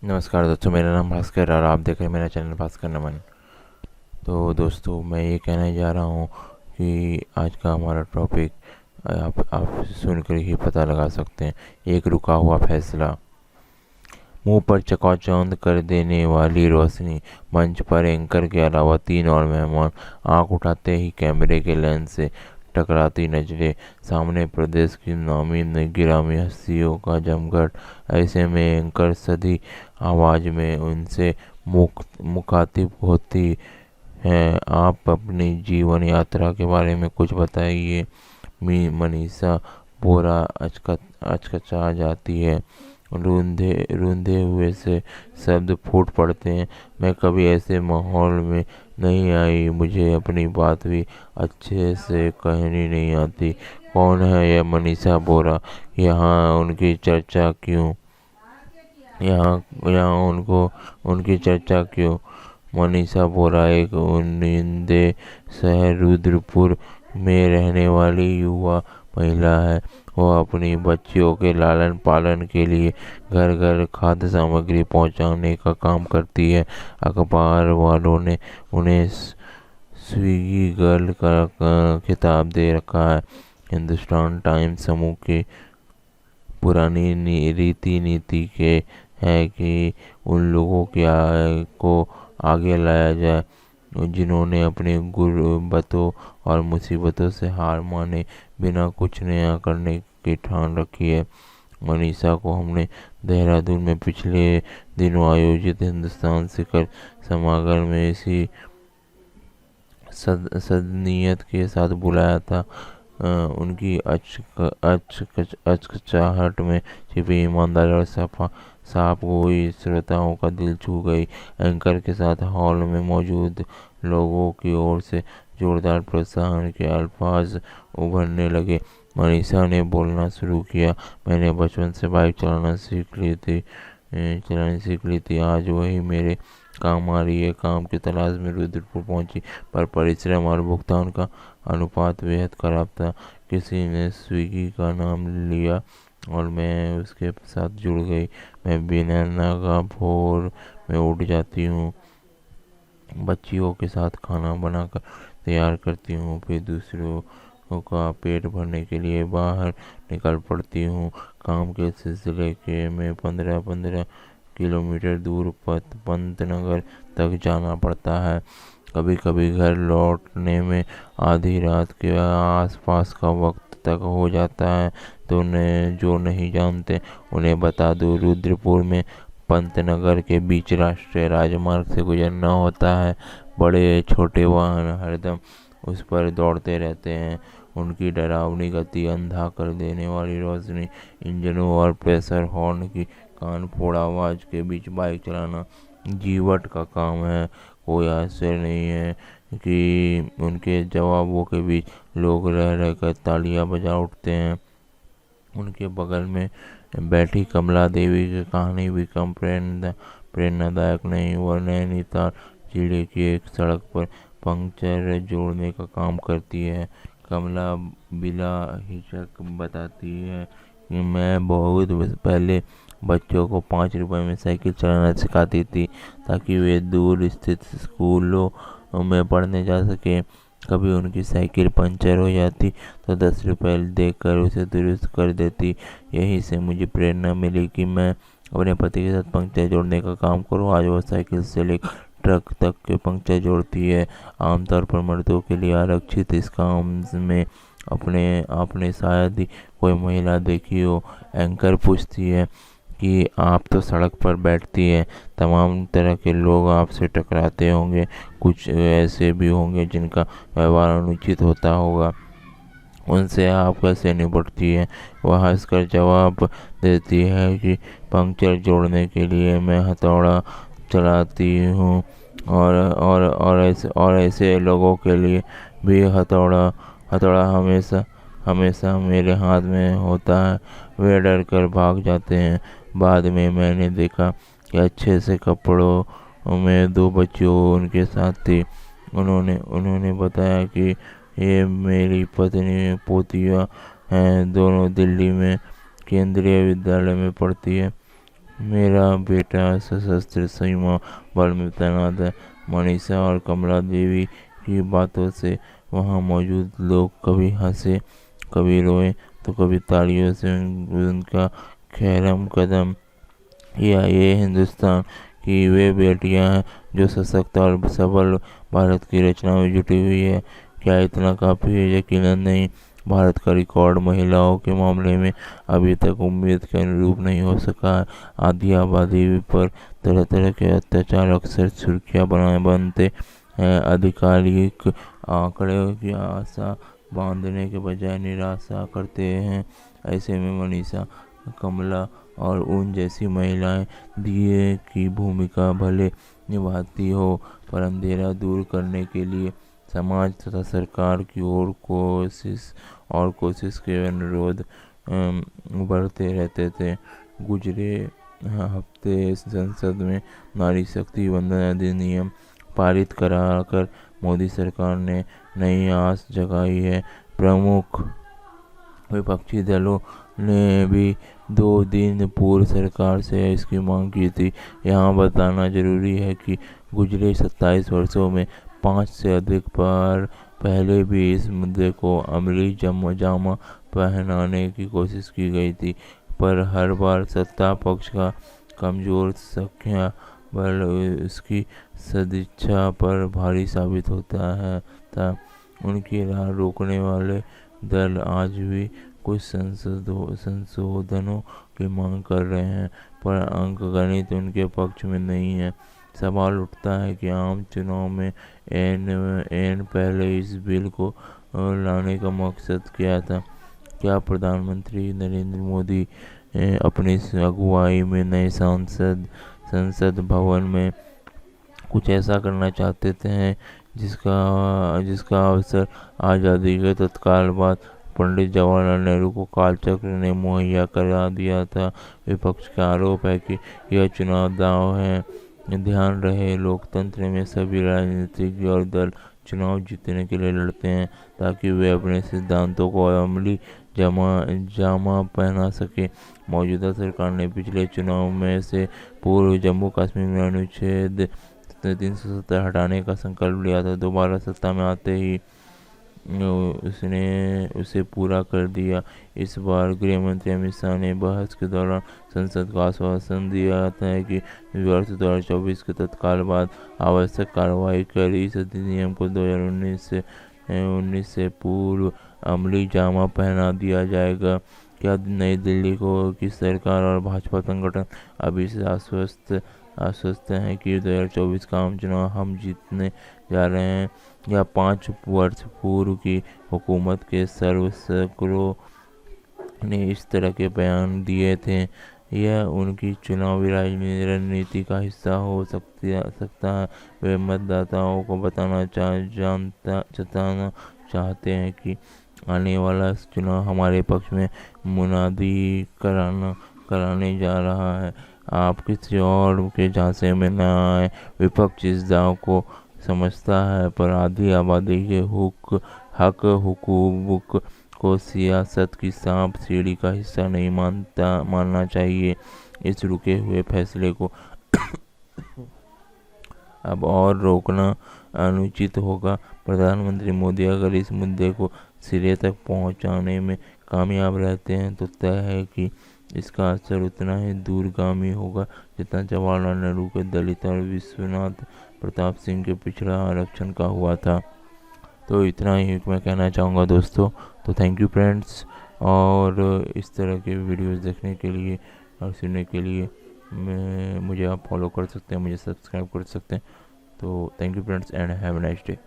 नमस्कार दोस्तों, मेरा नाम भास्कर और आप देख रहे हैं मेरा चैनल भास्कर नमन। तो दोस्तों, मैं ये कहने जा रहा हूँ कि आज का हमारा टॉपिक आप सुनकर ही पता लगा सकते हैं। एक रुका हुआ फैसला। मुंह पर चकाचौंध कर देने वाली रोशनी, मंच पर एंकर के अलावा 3 और मेहमान, आंख उठाते ही कैमरे के लेंस से टकराती नजरें, सामने प्रदेश की नामी गिरामी हस्तियों का जमघट। ऐसे में एंकर सधी आवाज में उनसे मुखातिब होती हैं। आप अपनी जीवन यात्रा के बारे में कुछ बताइए। मनीषा बोरा अचकचा जाती है। रूंधे रूंधे हुए से शब्द फूट पड़ते हैं। मैं कभी ऐसे माहौल में नहीं आई। मुझे अपनी बात भी अच्छे से कहनी नहीं आती। कौन है यह मनीषा बोरा? यहाँ उनकी चर्चा क्यों? यहाँ यहाँ उनको उनकी चर्चा क्यों? मनीषा बोरा एक निंदे शहर रुद्रपुर में रहने वाली युवा महिला है। वह अपनी बच्चियों के लालन पालन के लिए घर घर खाद्य सामग्री पहुंचाने का काम करती है। अखबार वालों ने उन्हें स्विगी गर्ल का खिताब दे रखा है। हिंदुस्तान टाइम्स समूह की पुरानी रीति नीति के है कि उन लोगों को आगे लाया जाए जिन्होंने अपनी गुर्बतों और मुसीबतों से हार माने बिना कुछ नया करने की ठान रखी है। मनीषा को हमने देहरादून में पिछले दिनों आयोजित हिंदुस्तान शिखर समागम में इसी सदनियत के साथ बुलाया था। उनकी अचकचाहट में छिपी ईमानदारी और साफ गोई श्रोताओं का दिल छू गई। एंकर के साथ हॉल में मौजूद लोगों की ओर से जोरदार प्रोत्साहन के अल्फाज उभरने लगे। मनीषा ने बोलना शुरू किया। मैंने बचपन से बाइक चलाना सीख ली थी। आज वही मेरे काम आ रही है। काम की तलाश में रुद्रपुर पहुंची, पर परिश्रम और भुगतान का अनुपात बेहद खराब था। किसी ने स्विगी का नाम लिया और मैं उसके साथ जुड़ गई। मैं बिना नागा भोर में उठ जाती हूँ, बच्चियों के साथ खाना बनाकर तैयार करती हूँ, फिर दूसरों का पेट भरने के लिए बाहर निकल पड़ती हूँ। काम के सिलसिले के में 15-15 किलोमीटर दूर पंतनगर तक जाना पड़ता है। कभी कभी घर लौटने में आधी रात के आसपास का वक्त तक हो जाता है। तो जो नहीं जानते उन्हें बता दूं, रुद्रपुर में पंतनगर के बीच राष्ट्रीय राजमार्ग से गुजरना होता है। बड़े छोटे वाहन हरदम उस पर दौड़ते रहते हैं। उनकी डरावनी गति, अंधा कर देने वाली रोशनी, इंजनों और प्रेशर हॉर्न की कान फोड़ आवाज के बीच बाइक चलाना जीवट का काम है। कोई आश्चर्य नहीं है कि उनके जवाबों के बीच लोग रह रहकर तालियां बजा उठते हैं। उनके बगल में बैठी कमला देवी की कहानी भी कम प्रेरणादायक नहीं। वह नैनीताल जिले की एक सड़क पर पंक्चर जोड़ने का काम करती है। कमला बिला हिचक बताती है कि मैं बहुत पहले बच्चों को 5 रुपए में साइकिल चलाना सिखाती थी ताकि वे दूर स्थित स्कूलों में पढ़ने जा सके। कभी उनकी साइकिल पंचर हो जाती तो 10 रुपए देकर उसे दुरुस्त कर देती। यहीं से मुझे प्रेरणा मिली कि मैं अपने पति के साथ पंक्चर जोड़ने का काम करूं। आज वो साइकिल से लेकर ट्रक तक के पंक्चर जोड़ती है। आमतौर पर मर्दों के लिए आरक्षित इस काम में आपने शायद ही कोई महिला देखी हो। एंकर पूछती है कि आप तो सड़क पर बैठती हैं, तमाम तरह के लोग आपसे टकराते होंगे, कुछ ऐसे भी होंगे जिनका व्यवहार अनुचित होता होगा, उनसे आप कैसे निपटती हैं? वह हंसकर जवाब देती है कि पंक्चर जोड़ने के लिए मैं हथौड़ा चलाती हूँ और ऐसे लोगों के लिए भी हथौड़ा हथौड़ा हमेशा हमेशा मेरे हाथ में होता है। वे डर कर भाग जाते हैं। बाद में मैंने देखा कि अच्छे से कपड़ों में 2 बच्चियों उनके साथ थी। उन्होंने बताया कि ये मेरी पत्नी पोतियाँ हैं, दोनों दिल्ली में केंद्रीय विद्यालय में पढ़ती है। मेरा बेटा सशस्त्र सीमा बल में तैनात है। मनीषा और कमला देवी की बातों से वहां मौजूद लोग कभी हंसे, कभी रोए, तो कभी तालियों से उनका खैरम कदम किया। ये हिंदुस्तान की वे बेटियां हैं जो सशक्त और सबल भारत की रचना में जुटी हुई है। क्या इतना काफ़ी है? यकीनन नहीं। भारत का रिकॉर्ड महिलाओं के मामले में अभी तक उम्मीद के अनुरूप नहीं हो सका है। आधी आबादी पर तरह तरह के अत्याचार अक्सर सुर्खियां बनते हैं। आधिकारिक आंकड़े की आशा बांधने के बजाय निराशा करते हैं। ऐसे में मनीषा, कमला और उन जैसी महिलाएं दिए की भूमिका भले निभाती हो, पर अंधेरा दूर करने के लिए समाज तथा सरकार की ओर कोशिश के अनुरोध बढ़ते रहते थे। गुजरे हफ्ते संसद में नारी शक्ति वंदन अधिनियम पारित कराकर मोदी सरकार ने नई आस जगाई है। प्रमुख विपक्षी दलों ने भी 2 दिन पूर्व सरकार से इसकी मांग की थी। यहाँ बताना जरूरी है कि गुजरे 27 वर्षों में 5 से अधिक बार पहले भी इस मुद्दे को अमली जामा पहनाने की कोशिश की गई थी, पर हर बार सत्ता पक्ष का कमजोर संख्या बल उसकी सदिच्छा पर भारी साबित होता है था। उनकी राह रोकने वाले दल आज भी कुछ संशोधनों की मांग कर रहे हैं, पर अंकगणित उनके पक्ष में नहीं है। सवाल उठता है कि आम चुनाव में एन पहले इस बिल को लाने का मकसद क्या था? क्या प्रधानमंत्री नरेंद्र मोदी अपनी अगुवाई में नए संसद भवन में कुछ ऐसा करना चाहते थे जिसका अवसर आज़ादी के तत्काल बाद पंडित जवाहरलाल नेहरू को कालचक्र ने मुहैया करा दिया था? विपक्ष का आरोप है कि यह चुनाव दांव है। ध्यान रहे, लोकतंत्र में सभी राजनीतिक और दल चुनाव जीतने के लिए लड़ते हैं ताकि वे अपने सिद्धांतों को अमली जामा पहना सके। मौजूदा सरकार ने पिछले चुनाव में से पूर्व जम्मू कश्मीर में अनुच्छेद 370 हटाने का संकल्प लिया था। दोबारा सत्ता में आते ही उसने उसे पूरा कर दिया। इस बार गृह मंत्री अमित शाह ने बहस के दौरान संसद को आश्वासन दिया था कि वर्ष 2024 के तत्काल बाद आवश्यक कार्रवाई कर इस अधिनियम को 2019 से पूर्व अमली जामा पहना दिया जाएगा। क्या नई दिल्ली की सरकार और भाजपा संगठन अभी से आश्वस्त हैं कि 2024 का आम चुनाव हम जीतने जा रहे हैं? या 5 वर्ष पूर्व की हुकूमत के सर्वसकरों ने इस तरह के बयान दिए थे? यह उनकी चुनावी रणनीति का हिस्सा हो सकता है। वे मतदाताओं को बताना चाहते हैं कि आने वाला चुनाव हमारे पक्ष में मुनादी कराने जा रहा है। आप किसी और के झांसे में न आए। विपक्ष इस दाव को समझता है, पर आधी आबादी के हक हुकूक को सियासत की सांप सीढ़ी का हिस्सा नहीं मानना चाहिए। इस रुके हुए फैसले को अब और रोकना अनुचित होगा। प्रधानमंत्री मोदी अगर इस मुद्दे को सिरे तक पहुंचाने में कामयाब रहते हैं तो तय है कि इसका असर उतना ही दूरगामी होगा जितना जवाहरलाल नेहरू के दलित और विश्वनाथ प्रताप सिंह के पिछड़ा आरक्षण का हुआ था। तो इतना ही मैं कहना चाहूँगा दोस्तों। तो थैंक यू फ्रेंड्स, और इस तरह के वीडियोस देखने के लिए और सुनने के लिए मुझे आप फॉलो कर सकते हैं, मुझे सब्सक्राइब कर सकते हैं। तो thank you friends and have a nice day.